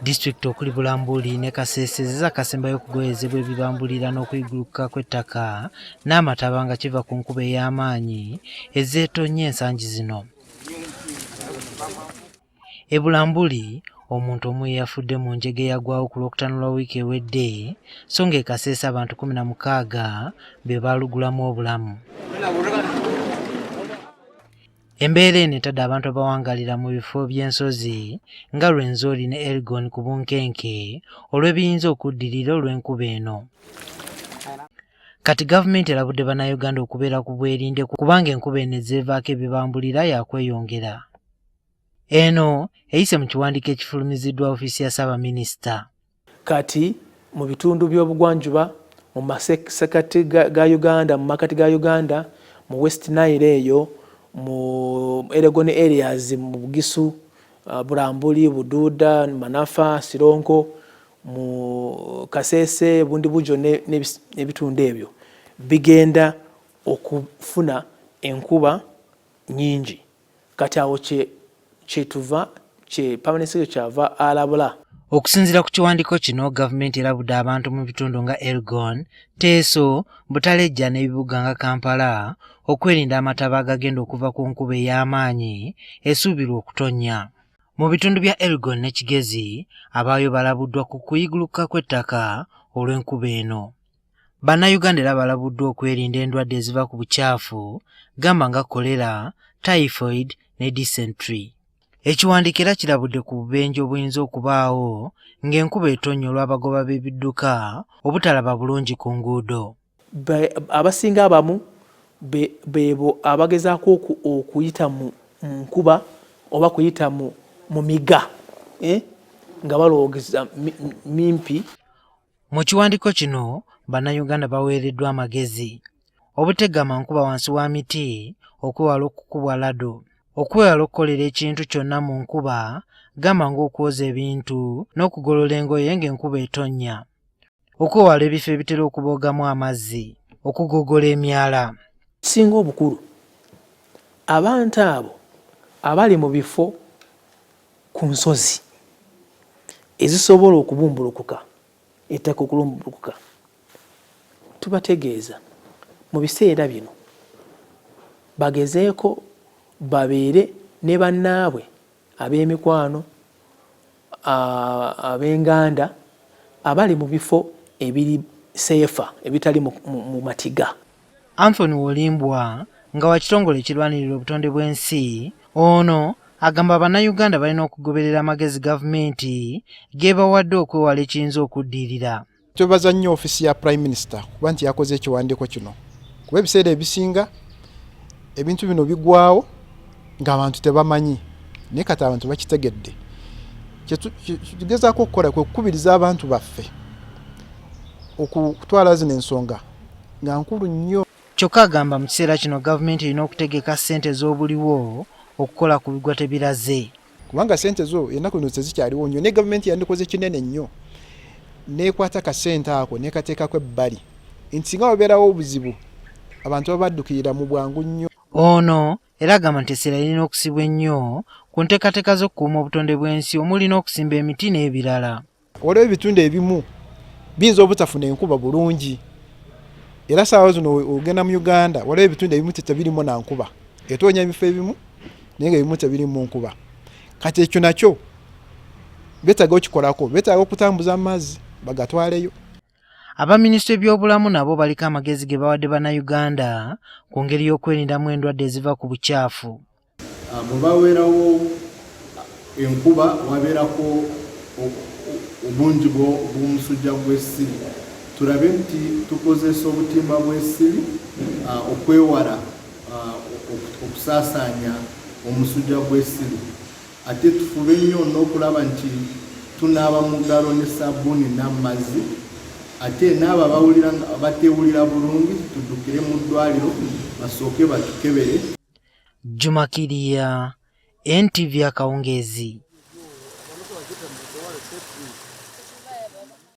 District okuli Bulambuli ne Kasese zizakasembayo okugoyezebwa ebibambulira n'okuyiguluka kw'ettaka n'amataba nga kiva ku nkuba ey'amaanyi ezeetonnya ensangi zino. E Bulambuli omuntu omu yafudde mu njege yagwawo ku Lwokutaano lwa wiiki ewedde so nga e Kasese abantu 16 be baalugulamu obulamu. Embeera eno etadde abantu abawangalira mu bifo by'ensozi nga Rwenzori ne Elgon ku bunkenke olw'ebiyinza okuddirira olw'enkuba eno. Kati gavumenti erabudde bannayuganda okubeera ku bwerinde kubanga enkuba eno ezeevaako ebibambulira yakweyongera. Eno eyise mu kiwandiiko ekifulumiziddwa ofiisi ya Ssaabaminisita. Kati mu bitundu by'obugwanjuba mu masekati ga Uganda, mu makati ga Uganda, mu West Nile eyo, mu Elgon areas, mu Bugisu, Bulambuli, Buduuda, Manafa, Sironko, mu Kasese, Bundibujo n'ebitundu ebyo bigenda okufuna enkuba nyingi. Kati awo kyetuva permanent secretary kyava alabula. Okusinziira ku kiwandiiko kino, gavumenti erabudde abantu mu bitundu nga Elgon, Teso, Butalejja n'ebibuga nga Kampala okwerinda amataba agagenda okuva ku nkuba ey'amaanyi esuubirwa okutonnya. Mu bitundu bya Elgon ne Kigezi, abaayo balabuddwa ku kuyiguluka kw'ettaka olw'enkuba eno. Bannayuganda era balabuddwa okwerinda endwadde eziva ku bukyafu gamba nga kolera, typhoid ne dysentery. Ekiwandiiko era kirabudde ku bubenje obuyinza okubaawo ng'enkuba etonnya olw'abagoba b'ebidduka obutalaba bulungi ku nguudo. Abasinga abamu beebo abagezaako okuyita mu nkuba oba kuyita mu miga nga balowoogeza mimpi. Mu kiwandiiko kino, bannayuganda baweereddwa amagezi obutegama nkuba wansi wa miti, okwewala okukubwa lado, okwewala okukolera ekintu kyonna mu nkuba gamba ng'okwoza ebintu n'okugolola engoye ng'enkuba etonnya, okwewala ebifo ebitera okuboogamu amazzi, okugogola emyala. Singa obukulu abantu abo abali mu bifo ku nsozi ezisobola okubumbulukuka, ettaka okulumbulukuka, tubategeeza mu biseera bino bagezeeko babeere ne bannaabwe ab'emikwano, ab'enganda abali mu bifo ebiri seefa ebitali mu matiga. Anthony Wolimbwa nga wa kitongole ekirwanirira obutonde bw'ensi ono agamba bannayuganda balina okugoberera amagezi gavumenti gebawadde okwewala ekiyinza okuddirira. Twebaza nnyo ofiisi ya Prime Minister kuba nti yakoze ekiwandiiko kino, kuba ebiseera ebisinga ebintu bino bigwawo ng'abantu tebamanyi, naye kati abantu bakitegedde. Kyetugezaako okukola kwe kukubiriza abantu baffe okutwala zino ensonga nga nkulu nnyo. Kyokka agamba mu kiseera kino gavumenti erina okutegeka ssente ez'obuliwo okukola ku bigwa tebiraze. Kubanga ssente zo ennaku zino tezikyaliwo nnyo, ne gavumenti yandikoze kinene nnyo n'ekwata kasente ako n'ekateekako ebbali nti singa wabeerawo obuzibu abantu babaddukirira mu bwangu nnyo. Ono era agamba nti essira lirina okusibwa ennyo ku nteekateeka z'okukuuma obutonde bw'ensi omuli n'okusimba emiti n'ebirala. Waliwo ebitundu ebimu biyinza obutafuna enkuba bulungi, era saawa zino ogenda mu Uganda waliwo ebitundu ebimu tebirimu na nkuba, etoonya ebifo ebimu naye nga ebimu tebirimu nkuba. Kati ekyo nakyo beetaaga okikolako, beetaaga okutambuza amazzi bagatwaleyo. Abaminisita eby'obulamu nabo baliko amagezi ge bawadde bannayuganda ku ngeri y'okwerindamu endwadde eziva ku bukyafu. Bwe baweerawo enkuba wabeerako obungi bw'omusujja gw'essiri, tulabe nti tukozesa obutimba bw'essiri okwewala okusaasaanya omusujja gw'essiri. Ate tufube nnyo n'okulaba nti tunaaba mu ngalo ne sabbuuni n'amazzi. Ate n'abo abateewulira bulungi tuddukire mu ddwaliro basooke batukebere. Jumakiriya, NTV Akawungeezi.